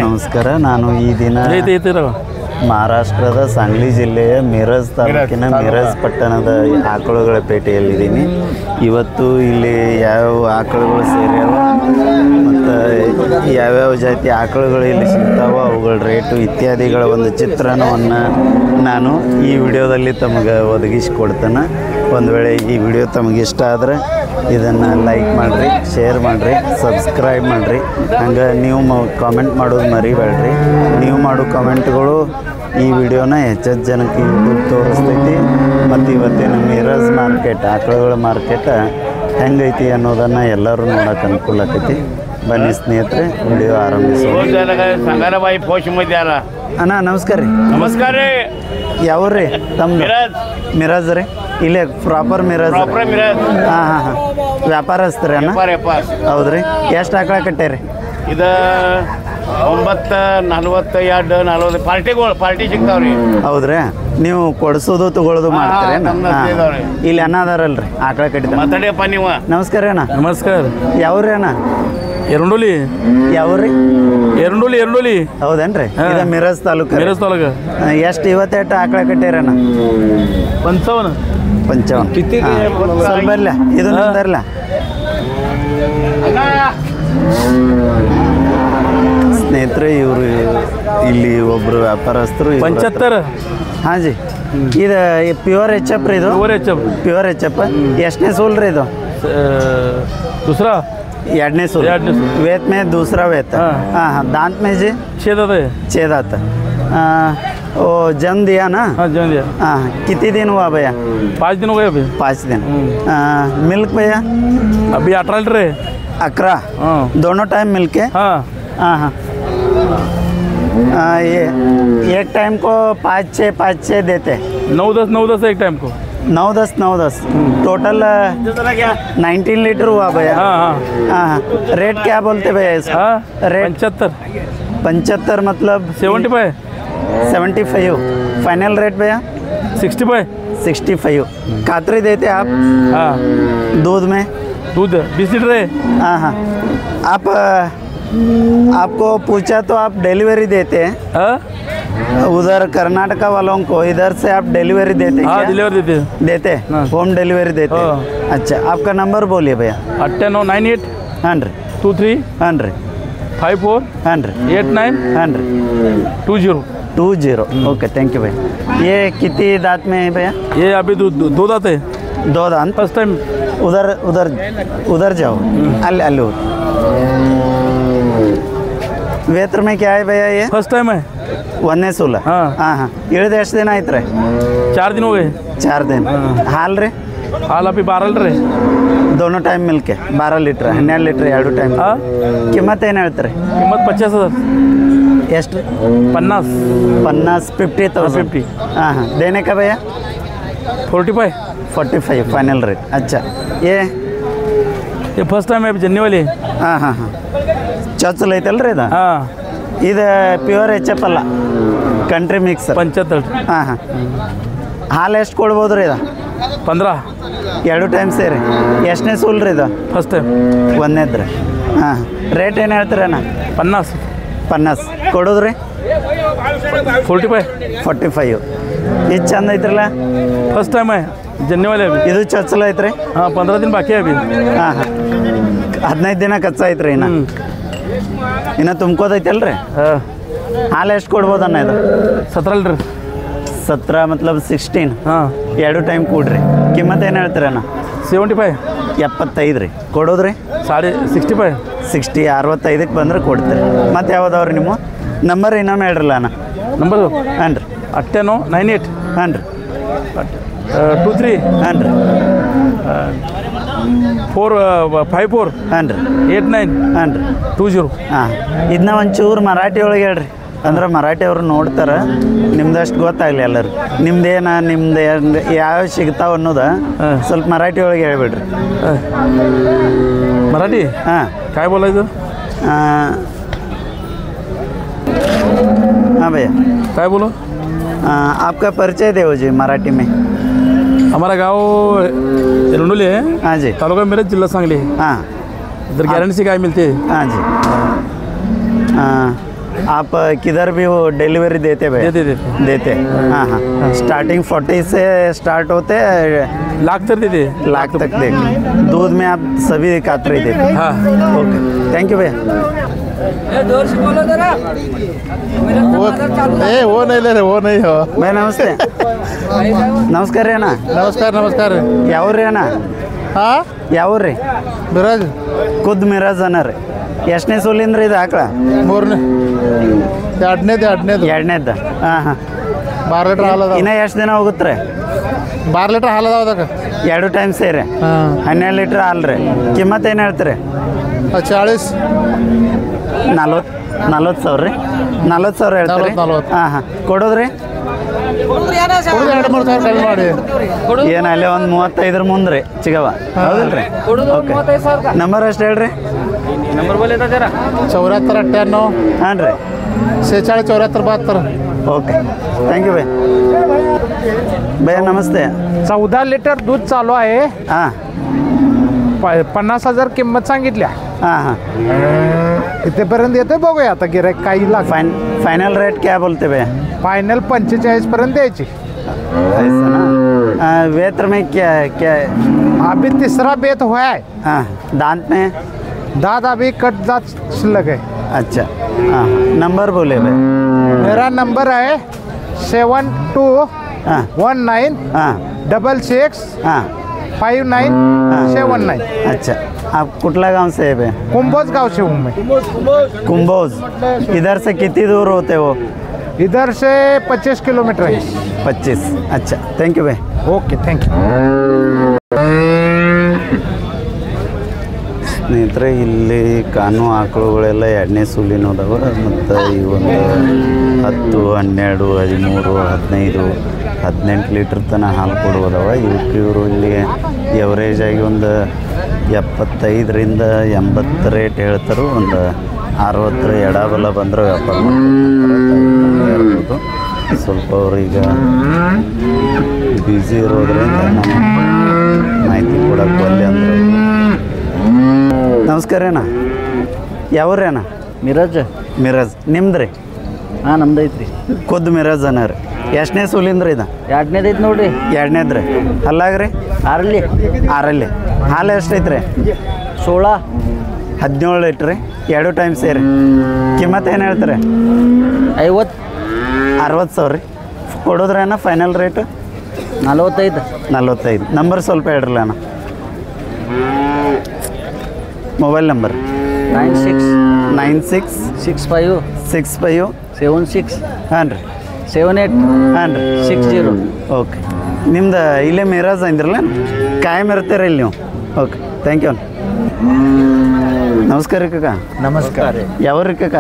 ನಮಸ್ಕಾರ. ನಾನು ಈ ದಿನ ಮಹಾರಾಷ್ಟ್ರದ ಸಾಂಗ್ಲಿ ಜಿಲ್ಲೆಯ ಮಿರಜ್ ತಾಲೂಕಿನ ಮಿರಜ್ ಪಟ್ಟಣದ ಆಕಳುಗಳ ಪೇಟೆಯಲ್ಲಿದ್ದೀನಿ. ಇವತ್ತು ಇಲ್ಲಿ ಯಾವ್ಯಾವ ಆಕಳುಗಳು ಸೇರ್ಯಾವ ಮತ್ತು ಯಾವ್ಯಾವ ಜಾತಿ ಆಕಳುಗಳು ಇಲ್ಲಿ ಸಿಗ್ತಾವ, ಅವುಗಳ ರೇಟು ಇತ್ಯಾದಿಗಳ ಒಂದು ಚಿತ್ರಣವನ್ನು ನಾನು ಈ ವಿಡಿಯೋದಲ್ಲಿ ತಮಗೆ ಒದಗಿಸಿಕೊಡ್ತೇನೆ. ಒಂದು ವೇಳೆ ಈ ವಿಡಿಯೋ ತಮಗೆ ಇಷ್ಟ ಆದರೆ ಇದನ್ನು ಲೈಕ್ ಮಾಡಿರಿ, ಶೇರ್ ಮಾಡಿರಿ, ಸಬ್ಸ್ಕ್ರೈಬ್ ಮಾಡಿರಿ. ಹಂಗೆ ನೀವು ಕಾಮೆಂಟ್ ಮಾಡೋದು ಮರಿಬೇಡ್ರಿ. ನೀವು ಮಾಡೋ ಕಾಮೆಂಟ್ಗಳು ಈ ವಿಡಿಯೋನ ಹೆಚ್ಚೆಚ್ಚು ಜನಕ್ಕೆ ಯೂಟ್ಯೂಬ್ ತೋರಿಸ್ತೈತಿ. ಮತ್ತು ಇವತ್ತಿನ ಮಿರಜ್ ಮಾರ್ಕೆಟ್, ಆಕಳುಗಳ ಮಾರ್ಕೆಟ್ ಹೆಂಗೈತಿ ಅನ್ನೋದನ್ನು ಎಲ್ಲರೂ ನೋಡೋಕೆ ಅನುಕೂಲ ಆಕೈತಿ. ಬನ್ನಿ ಸ್ನೇಹಿತರೆ, ವಿಡಿಯೋ ಆರಂಭಿಸೋಣ. ಅಣ್ಣ ನಮಸ್ಕಾರ ರೀ. ನಮಸ್ಕಾರ ರೀ. ಯಾವ್ರಿ ತಮ್ಮ? ಮಿರಜ್ ರೀ. ಇಲ್ಲೇ ಪ್ರಾಪರ್ ಮಿರಜ್. ಹಾಂ ಹಾಂ ಹಾಂ. ವ್ಯಾಪಾರಸ್ತ್ರಿ ಅಣ್ಣ? ಹೌದ್ರಿ. ಎಷ್ಟು ಆಕಳ ಕಟ್ಟೇರಿ? ಇದು 9:42 ಪಾರ್ಟಿ ಸಿಗ್ತಾವ್ರಿ. ಹೌದ್ರಿ. ನೀವು ಕೊಡಿಸೋದು ತಗೊಳ್ಳೋದು ಮಾಡ್ತೀರಿ? ಇಲ್ಲಿ ಅಣ್ಣ ಅದಾರಲ್ರಿ ಆಕಳ ಕಟ್ಟಿದ. ಮಾತಾಡಿಯಪ್ಪ ನೀವು. ನಮಸ್ಕಾರ ಅಣ್ಣ. ನಮಸ್ಕಾರ. ಯಾವ್ರಿ ಅಣ್ಣ? ಎರಡೋಲಿ. ಯಾವ್ರಿ? ಎರಡೋಲಿ. ಹೌದೇನ್ರಿ? ಇದು ಮಿರಜ್ ತಾಲೂಕು. ಮಿರಜ್ ತಾಲೂಕು. ಎಷ್ಟು ಇವತ್ತೆಷ್ಟು ಆಕಳ ಕಟ್ಟೇರಣ್ಣ? 55. ಸ್ವಲ್ಪ ಇಲ್ಲ, ಇದು ನಿಂದರ್ಲ. ಸ್ನೇಹಿತರೆ, ಇವರು ಇಲ್ಲಿ ಒಬ್ರು ವ್ಯಾಪಾರಸ್ಥರು. 75. ಹಾಂ ಜಿ. ಇದು ಪ್ಯೂರ್ ಎಚ್ ಎಫ್ ರೀ? ಇದು ಪ್ಯೂರ್ ಎಚ್ ಎಫ್. ಎಷ್ಟನೇ ಸೂಲ್ ರೀ ಇದು? दूसरा ಎರಡನೇ ಸೂಲ್. वेत में दूसरा वेत. हाँ हाँ. दांत में जी 6 दांत. वो जन्म दिया ना? हाँ जन्म दिया. हाँ. कितने दिन हुआ भैया? 5 दिन हो गए अभी. 5 दिन. मिल्क भैया? अभी 18 लीटर है. 11. दोनों टाइम मिल्क है? हाँ हाँ हाँ. ये एक टाइम को 5-6 देते? 9-10 एक टाइम को. 9-10 टोटल 19 लीटर हुआ भैया. हाँ हाँ हाँ. रेट क्या बोलते भैया इसका? रेट 75 मतलब 75. फाइनल रेट भैया 65. खातरी देते आप? हाँ. दूध में? दूध 20 लीटर है. हाँ हाँ. आपको पूछा तो आप डिलीवरी देते हैं? उधर कर्नाटका वालों को इधर से आप डिलीवरी देते हैं? हाँ डिलीवरी देते होम डिलीवरी देते हैं. अच्छा, आपका नंबर बोलिए भैया. 98 100 23 100 54 100 89 100 20. ओके, थैंक यू भैया. ये कितनी दांत में है भैया? ये अभी दो दांत है. 2 दांत. First time. उधर जाओ. अल्लू वेत्र में क्या है भैया? ये फर्स्ट टाइम है. 1ನೇ ಸೂಲ. ಹಾಂ ಹಾಂ ಹಾಂ. ಇಳಿದು ಎಷ್ಟು ದಿನ ಆಯ್ತು ರೀ? 4 दिन हो गए. 4 दिन. ಹಾಲು ರೀ? ಹಾಲು ಅಭಿ 12 लीटर है. दोनों टाइम मिलके 12 लीटर 12 लीटर ಎರಡು ಟೈಮ್. ಕಿಮ್ಮತ್ತು ಏನು ಹೇಳ್ತೀರಿ? ಕಿಮ್ಮತ್ತು 50,000. ಎಷ್ಟು? 50. 50,000. हाँ हाँ. देने का भैया? 45 फाइनल रेट. अच्छा, ये फर्स्ट टाइम है जन्नी वाली. ಹಾಂ ಹಾಂ ಹಾಂ. ಚೊಚ್ಚಲು ಐತಲ್ಲ ರೀ ಇದು? ಹಾಂ. ಇದು ಪ್ಯೂರ್ ಎಚ್ ಎಫ್ ಅಲ್ಲ, ಕಂಟ್ರಿ ಮಿಕ್ಸ್. 75. ಹಾಂ ಹಾಂ. ಹಾಲು ಎಷ್ಟು ಕೊಡ್ಬೋದು ರೀ ಇದು? 15. ಎರಡು ಟೈಮ್ ಸೇರಿ. ಎಷ್ಟನೇ ಸೂಲ್ ರೀ ಇದು? First time. 1ನೇದು ರೀ. ಹಾಂ. ರೇಟ್ ಏನು ಹೇಳ್ತೀರಣ್ಣ? 50 ಕೊಡೋದು ರೀ? 45. ಇದು ಚಂದ ಐತ್ರಲ್ಲ? ಫಸ್ಟ್ ಟೈಮ್ है जन्नी वाले अभी. ಇದು ಚೊಚ್ಚಲ ಐತ್ರಿ? ಹಾಂ 15 दिन बाकी है अभी. ಹಾಂ ಹಾಂ. 15 ದಿನ ಕಚ್ಚ ಐತ್ರಿ. ಇನ್ನು ತುಂಬ್ಕೋದೈತಲ್ರಿ? ಹಾಂ. ಹಾಲು ಎಷ್ಟು ಕೊಡ್ಬೋದಣ್ಣ ಇದು? 17 लीटर. 17 मतलब 16. ಹಾಂ. ಎರಡು ಟೈಮ್ ಕೊಡ್ರಿ. ಕಿಮ್ಮತ್ತು ಏನು ಹೇಳ್ತೀರಣ್ಣ? 75. 75 ರೀ. ಕೊಡೋದ್ರಿ? 65. 65ಕ್ಕೆ ಬಂದ್ರೆ ಕೊಡ್ತೀರಿ. ಮತ್ತು ಯಾವ್ದವ್ರಿ ನಿಮ್ಮ ನಂಬರ್? ಇನ್ನೊಮ್ಮೆ ಹೇಳ್ರಲ್ಲ ಅಣ್ಣ. ನಂಬರ್ ಹಾಂ ರೀ. 98 ಹಾಂ ರೀ. 23 ಹಾಂ ರೀ. 454 ಹಾಂ ರೀ. 89 ಹಾಂ ರೀ. 20. ಹಾಂ. ಇದನ್ನ ಒಂಚೂರು ಮರಾಠಿ ಒಳಗೆ ಹೇಳ್ರಿ, ಅಂದ್ರೆ ಮರಾಠಿ ಅವ್ರು ನೋಡ್ತಾರೆ, ನಿಮ್ದಷ್ಟು ಗೊತ್ತಾಗಲಿ ಎಲ್ಲರೂ. ನಿಮ್ದು ಯಾವ ಸಿಗ್ತಾವ ಅನ್ನೋದು ಸ್ವಲ್ಪ ಮರಾಠಿ ಒಳಗೆ ಹೇಳ್ಬಿಡ್ರಿ. मराठी? हाँ. काय बोलायचं? हाँ भैया. काय बोलो? आपका परिचय दो जी मराठी में. हमारा गांव एरंडोली है. हाँ जी. तालुका मिरज जिला सांगली. हाँ. इधर गारंटी से गाय मिलती है. हाँ जी. आप किधर भी वो डिलीवरी देते भाई? देते। हाँ हाँ, स्टार्टिंग 40 से स्टार्ट होते लाख तर देते लाख तक दे। दूध में आप सभी कातरे देते? हाँ। ओके, थैंक यू भैया। वो नहीं ले रहे, वो नहीं हो। ಭಯ ನಮಸ್ತೆ. ನಮಸ್ಕಾರ ರೀ ಅಣ್ಣ. ನಮಸ್ಕಾರ ನಮಸ್ಕಾರ ರೀ. ಯಾವ್ರಿ ಅಣ್ಣ? ಹಾಂ, ಯಾವ್ರಿ? ಮಿರಾಜ್. ಖುದ್ ಮಿರಾಜ್ ಅನ್ನ ರೀ. ಎಷ್ಟನೇ ಸೂಲಿಂದ್ರಿ ಇದು ಆಕಳ? ಮೂರನೇ, ಎರಡನೇದು. ಎರಡನೇದ್ದು. ಹಾಂ ಹಾಂ. 12 ಲೀಟ್ರ್ ಹಾಲು ಅದಾವ. ಇನ್ನ ಎಷ್ಟು ದಿನ ಹೋಗುತ್ತೆ ರೀ? 12 ಲೀಟ್ರ್ ಹಾಲು ಅದಾವ ಅದಕ್ಕೆ. 2 ಟೈಮ್ ಸೇರಿ ಹಾಂ. 12 ಲೀಟ್ರ್ ಹಾಲು ರೀ. ಕಿಮ್ಮತ್ತು ಏನು ಹೇಳ್ತೀರಿ? 40. 40 ಸಾವಿರ ರೀ. 40 ಸಾವಿರ ಹೇಳ್ತೀರಿ? 40. ಹಾಂ ಹಾಂ. ಕೊಡೋದ್ರಿ? 2-3 ಸಾವಿರ ಕಡಿಮೆ ಮಾಡಿ. ಏನು ಅಲ್ಲೇ ಒಂದು 35 ಮುಂದೆ ರೀ ಚಿಗವ, ಹೌದಿಲ್ಲ ರೀ? ಓಕೆ, ನಂಬರ್ ಅಷ್ಟು ಹೇಳ್ರಿ. 74 98 ಹಾಂ ರೀ. 46 74 72. ओके, थँक यू भैया. भैया नमस्ते. 14 लिटर दूध चालू आहे. हां 50,000 किंमत सांगितल्या. हां हां. इथेपर्यंत येते, बघूया आता गिराईक काही लाग. फाइनल रेट क्या बोलते भैया? फायनल 45 पर्यंत द्यायची. ऐसा ना. वेत्र में क्या क्या है? अभी तीसरा बेत हुआ है. हाँ, दांत में? दांत अभी कट जात शिल्लक है. अच्छा. हाँ, नंबर बोले भैया. मेरा नंबर है 7219 हाँ 66 हाँ. 5979. अच्छा, आप कुटला गांव से है भैया? कुंभोज गाँव से हूँ मैं. कुंभोज. इधर से कितनी दूर होते हो? इधर से 25 किलोमीटर है. 25. अच्छा, थैंक यू भैया. Okay, thank you. ಸ್ನೇಹಿತರೆ, ಇಲ್ಲಿ ಕಾನು ಆಕಳುಗಳೆಲ್ಲ 2ನೇ ಸೂಲಿನೂ ಅದಾವ. ಮತ್ತು ಈ ಒಂದು 10, 12, 13, 15, 18 ಲೀಟ್ರ್ ತನಕ ಹಾಲು ಕೊಡುವುದವ. ಇವರು ಇಲ್ಲಿ ಎವರೇಜ್ ಆಗಿ ಒಂದು 75ರಿಂದ 80 ರೇಟ್ ಹೇಳ್ತಾರೆ. ಒಂದು 60 ಎಡಬಲ ಬಂದರೆ ವ್ಯಾಪಾರ ಮಾಡ್ಬೋದು. ಸ್ವಲ್ಪ ಅವ್ರೀಗ ಬ್ಯುಸಿ ಇರೋದ್ರಿಂದ ನಾನು ಮಾಹಿತಿ ಕೊಡೋಕ್ಕೆ ಒಲ್ಲೆ ಅಂದ್ರೆ. ನಮಸ್ಕಾರ ಅಣ್ಣ. ಯಾವ್ರಿ ಅಣ್ಣ? ಮಿರಾಜ್. ನಿಮ್ದು ರೀ? ಹಾಂ, ನಮ್ದು ಐತ್ರಿ. ಖುದ್ದು ಮಿರಾಜ್ ಅನ್ನ ರೀ. ಎಷ್ಟನೇ ಸೂಲಿಂದ್ರಿ ಇದು? 2ನೇದು ಐತಿ ನೋಡ್ರಿ. 2ನೇದು ರೀ. ಅಲ್ಲಾಗ್ರಿ? 6ರಲ್ಲಿ. ಹಾಲು ಎಷ್ಟೈತೆ ರೀ? 16 17 ಲೀಟ್ರ್ ರೀ. 2 ಟೈಮ್ ಸೇರಿ. ಕಿಮ್ಮತ್ತು ಏನು ಹೇಳ್ತಾರೆ? 50 60 ಸಾವಿರ ರೀ. ಕೊಡೋದ್ರಿ ಅಣ್ಣ ಫೈನಲ್ ರೇಟು? 45. ನಂಬರ್ ಸ್ವಲ್ಪ ಹೇಳ್ರಲ್ಲ ಅಣ್ಣ. ಮೊಬೈಲ್ ನಂಬರ್ 96 65 76 ಹಾಂ ರೀ. 78 ಹಾಂ ರೀ. 60. ಓಕೆ, ನಿಮ್ದು ಇಲ್ಲೇ ಮಿರಾಜ್ ಅಂದಿರಲ್ಲ, ಕಾಯಂ ಇರ್ತೀರ ಇಲ್ಲಿ ನೀವು? Okay, thank you. ನಮಸ್ಕಾರ ರೀ ಕಾಕ. ನಮಸ್ಕಾರ. ಯಾವ್ರಿ ಕಾಕ?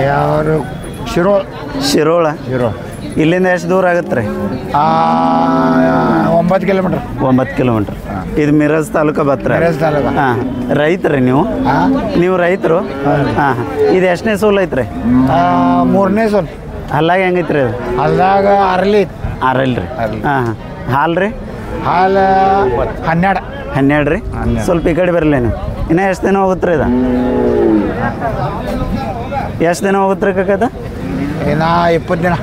ಯಾರು? ಶಿರೋಳ. ಇಲ್ಲಿಂದ ಎಷ್ಟು ದೂರ ಆಗುತ್ತೆ ರೀ? 9 ಕಿಲೋಮೀಟರ್. 9 ಕಿಲೋಮೀಟ್ರ್. ಇದು ಮಿರಾಜ್ ತಾಲೂಕು ಬತ್ರ. ಹಾಂ, ರೈತರಿ ನೀವು? ನೀವು ರೈತರು? ಹಾಂ ಹಾಂ. ಇದು ಎಷ್ಟನೇ ಸೋಲ್ ಐತ್ರಿ? 3ನೇ ಸೋಲ್. ಹಲ್ಲಾಗ ಹೆಂಗೈತ್ರಿ ಅದು? ಅಲ್ದಾಗ 6 6 ರೀ. ಹಾಂ ಹಾಂ. ಹಾಲು ರೀ? ಹಾಲು 12 ರೀ. ಸ್ವಲ್ಪ ಈ ಕಡೆ ಬರಲಿ ನೀವು. ಇನ್ನೂ ಎಷ್ಟು ದಿನ ಹೋಗುತ್ತೆ ರೀ ಇದು? ಎಷ್ಟು ದಿನ ಹೋಗುತ್ತೆ ರೀ ಕಾಕದ? ಇನ್ನು 20 ದಿನ.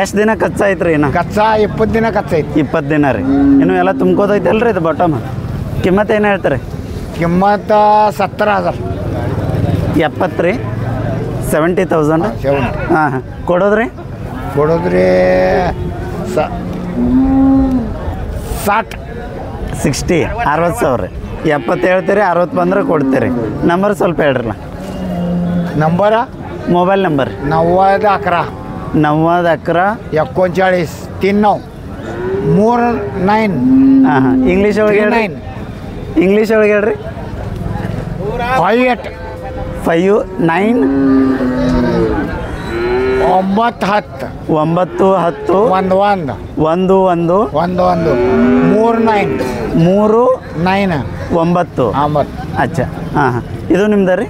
ಎಷ್ಟು ದಿನ ಕಚ್ಚಾ ಐತ್ರಿ? ಇನ್ನು ಕಚ್ಚಾ 20 ದಿನ ಕಚ್ಚೈತಿ. 20 ದಿನ ರೀ. ಇನ್ನು ಎಲ್ಲ ತುಂಬ್ಕೋದೈತಲ್ರಿ ಇದು ಬಾಟಮ್? ಕಿಮ್ಮತ್ತು ಏನು ಹೇಳ್ತಾರೆ? ಕಿಮ್ಮತ್ತ 70,000. 70 ರೀ. 70,000. 70. ಹಾಂ ಹಾಂ. ಕೊಡೋದ್ರಿ? ಕೊಡೋದ್ರಿ 60. 60 60 ಸಾವಿರ ರೀ. 70 ಹೇಳ್ತೀರಿ, 60 ಬಂದ್ರೆ ಕೊಡ್ತೀರಿ. ನಂಬರ್ ಸ್ವಲ್ಪ ಹೇಳ್ರಲ್ಲ. Number mobile number 90 11 39 39. ಹಾಂ ಹಾಂ. ಇಂಗ್ಲೀಷ್ ಒಳಗೆ ಹೇಳ್ರಿ. ಇಂಗ್ಲೀಷ್ ಒಳಗೆ ಹೇಳ್ರಿ. 58 59 9 10 9 10 11 11 11 3 9 9. ಅಚ್ಚಾ. ಹಾಂ ಹಾಂ. ಇದು ನಿಮ್ದು ರೀ?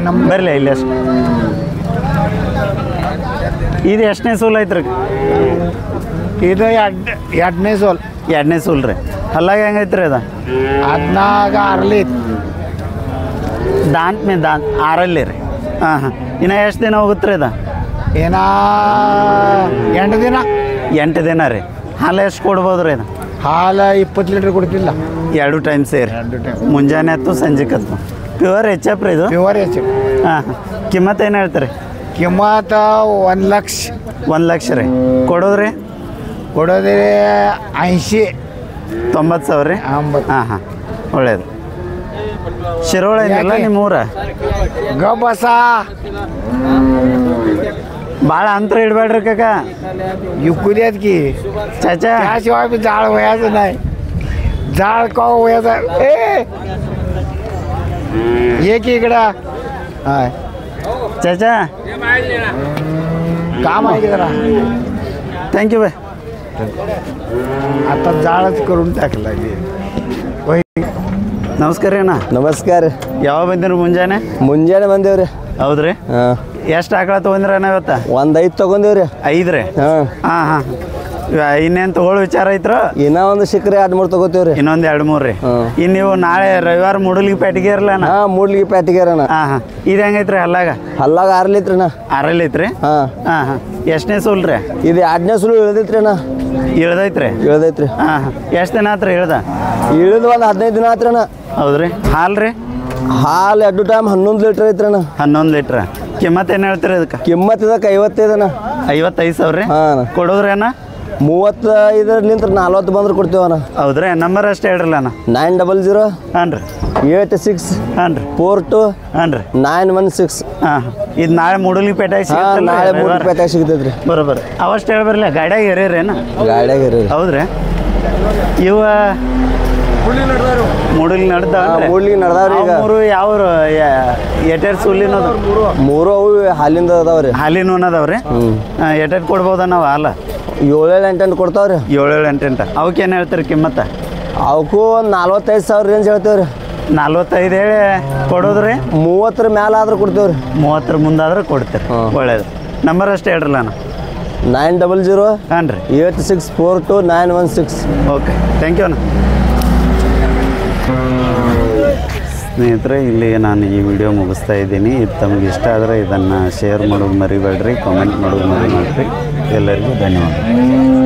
ನಮ್ಮ ಬರಲಿ ಇಲ್ಲಿ ಅಷ್ಟು. ಇದು ಎಷ್ಟನೇ ಸೂಲ್ ಐತ್ರಿ? ಇದು 2ನೇ ಸೋಲ್. 2ನೇ ಸೂಲ್ ರೀ. ಹಲ್ಲಾಗ ಹೆಂಗೈತ್ರಿ ಅದು? 14 6 ದಾಂತ್ ಆರಲ್ಲಿ ರೀ ಹಾಂ ಹಾಂ ಇನ್ನು ಎಷ್ಟು ದಿನ ಹೋಗುತ್ತೆ ರೀ ಇದು ಏನ 8 ದಿನ 8 ದಿನ ರೀ ಹಾಲು ಎಷ್ಟು ಕೊಡ್ಬೋದು ರೀ ಇದು ಹಾಲು 20 ಲೀಟ್ರ್ ಕೊಡ್ತಿಲ್ಲ 2 ಟೈಮ್ ಸೇರಿ ಮುಂಜಾನೆ ಹತ್ತು ಸಂಜೆಗೆ ಹತ್ತು ಪ್ಯೂರ್ ಎಚ್ ಎಫ್ ರೀ ಇದು ಪ್ಯೂರ್ ಹೆಚ್ಚು ಹಾಂ ಹಾಂ ಕಿಮ್ಮತ್ತು ಏನು ಹೇಳ್ತಾರೆ ಕಿಮ್ಮತ್ತ 1 ಲಕ್ಷ 1 ಲಕ್ಷ ರೀ ಕೊಡೋದ್ರಿ ಕೊಡೋದೇ 80 90,000 ರೀ ಹಾಂ ಹಾಂ ಒಳ್ಳೇದು ಶಿರೋಳ ಏನಿಲ್ಲ ನಿಮ್ಮ ಊರ ಗಬಸ ಭಾಳ ಅಂತರ ಇಡಬೇಡ್ರಿ ಕಾಕ इव कुद्यात की ಚಾಚಾ त्याशिवाय बी जाळ वयाचं नाही जाळ का वयाचा ये की इकडं हाय ಚಾಚಾ काम आहे जरा ಥ್ಯಾಂಕ್ ಯು ಬಾಯ್ आता जाळच करून टाकला होय ನಮಸ್ಕಾರ ರೀ ಅಣ್ಣ ನಮಸ್ಕಾರ ಯಾವಾಗ ಬಂದಿರಿ ಮುಂಜಾನೆ ಬಂದೇವ್ರಿ ಹೌದ್ರಿ ಹಾಂ ಎಷ್ಟು ಆಕಳ ತೊಗೊಂಡ್ರಿ ಅಣ್ಣ ಇವತ್ತು ಒಂದು 5 ತೊಗೊಂಡೇವ್ರಿ 5 ರೀ ಹಾಂ ಹಾಂ ಹಾಂ ಇನ್ನೇನು ತೊಗೊಳ್ಳೋ ವಿಚಾರ ಐತ್ರ ಇನ್ನೂ ಒಂದು ಸಿಕ್ಕರೆ 2-3 ತೊಗೋತೀವ್ರಿ ಇನ್ನೊಂದು 2-3 ರೀ ಇನ್ನು ನೀವು ನಾಳೆ ರವಿವಾರ ಮೂಡಲ್ಗಿ ಪೇಟೆಗೆ ಇರಲ್ಲ ಅಣ್ಣ ಹಾಂ ಮೂಡ್ಲಿಗೆ ಪ್ಯಾಟಿಗೆರಣ ಹಾಂ ಹಾಂ ಇದು ಹೆಂಗೈತ್ರಿ ಹಲ್ಲಾಗ ಹಲ್ಲಾಗ 6 ಲೀಟ್ರಣ್ಣ ಆರಲ್ಲಿ ಐತ್ರಿ ಹಾಂ ಹಾಂ ಹಾಂ ಎಷ್ಟನೇ ಸೂಲ್ ರೀ ಇದು 2ನೇ ಸುಳು ಇಳ್ದೈತ್ರಿ ಅಣ್ಣ ಇಳ್ದೈತ್ರಿ ಇಳ್ದೈತ್ರಿ ಹಾಂ ಹಾಂ ಎಷ್ಟು ದಿನ ಆತ್ರಿ ಇಳ್ದ ಇಳಿದು ಒಂದು 15 ದಿನ ಆತ್ರಿ ಅಣ್ಣ ಹೌದ್ರಿ ಹಾಲು ರೀ ಹಾಲು 2 ಟೈಮ್ 11 ಲೀಟ್ರ್ ಐತ್ರಿ ಅಣ್ಣ 11 ಲೀಟ್ರ್ ಕಿಮ್ಮತ್ತು ಏನು ಹೇಳ್ತೀರಿ ಅದಕ್ಕೆ ಕಿಮ್ಮತ್ ಇದಕ್ಕೆ 55 ಅಣ್ಣ 55,000 ರೀ ಹಾಂ ಕೊಡೋದ್ರಿ ಅಣ್ಣ 35 40 ಬಂದ್ರೆ ಕೊಡ್ತೀವಣ್ಣ ಹೌದ್ರಿ ನಂಬರ್ ಅಷ್ಟು ಹೇಳ್ರಲ್ಲ ಅಣ್ಣ 900 ಹಾಂ ರೀ 86 ಹಾಂ ರೀ 42 ಹಾಂ ರೀ 916 ಹಾಂ ಇದು ನಾಳೆ ಮೂಡಲ್ಗಿ ಪೇಟೆಗೆ ಹಾಂ ಸಿಗುತ್ತಲ್ಲ ನಾಳೆ ರವಿವಾರ? ಮೂಡ್ಲಿಗೆ ಪ್ಯಾಟಾಗ ಸಿಗ್ತೈತ್ರಿ ಬರೋಬ್ಬರ ಅವಷ್ಟು ಹೇಳ್ಬರ್ಲಿ ಗಾಡ್ಯಾಗ ಏರೇರೇನು ಗಾಡ್ಯಾಗ ಇರ್ರಿ ಹೌದ್ರಿ ಇವ ಮೂಡಲ್ಗಿ ನಡ್ದಾವ ಮೂಡ್ಲಿಗೆ ನಡ್ದಾವ್ರಿ ಈಗ ಮೂರು ಯಾವ ಎಟೆಡ್ ಸುಲ್ಲಿನದು 3 ಅವು ಹಾಲಿಂದ ಅದಾವ್ರಿ ಹಾಲಿನ ಅದಾವ್ರಿ ಎಟೆಡ್ ಕೊಡ್ಬೋದ ನಾವು ಹಾಲು 7-8 ಕೊಡ್ತಾವ್ರಿ 7-8 ಅವಕ್ಕೇನು ಹೇಳ್ತೀರಿ ಕಿಮ್ಮತ್ತ ಅವಕ್ಕೂ ಒಂದು 45,000 ರೇಂಜ್ ಹೇಳ್ತೇವ್ರಿ 45 ಹೇಳಿ ಕೊಡೋದ್ರಿ 30 ಮ್ಯಾಲ ಆದ್ರೆ ಕೊಡ್ತೇವ್ರಿ 30 ಮುಂದಾದ್ರೆ ಕೊಡ್ತೀರಿ ಒಳ್ಳೇದು ನಂಬರ್ ಅಷ್ಟು ಹೇಳ್ರಲ್ಲ ಅಣ್ಣ 900 ಹಾಂ ರೀ 8642 916 ಓಕೆ ಥ್ಯಾಂಕ್ ಯು ಅಣ್ಣ ಸ್ನೇಹಿತರೆ ಇಲ್ಲಿ ನಾನು ಈ ವಿಡಿಯೋ ಮುಗಿಸ್ತಾ ಇದ್ದೀನಿ ಇದು ತಮಗೆ ಇಷ್ಟ ಆದರೆ ಇದನ್ನು ಶೇರ್ ಮಾಡೋದು ಮರಿಬೇಡ್ರಿ ಕಾಮೆಂಟ್ ಮಾಡೋದು ಮರಿಬೇಡ್ರಿ ಎಲ್ಲರಿಗೂ ಧನ್ಯವಾದ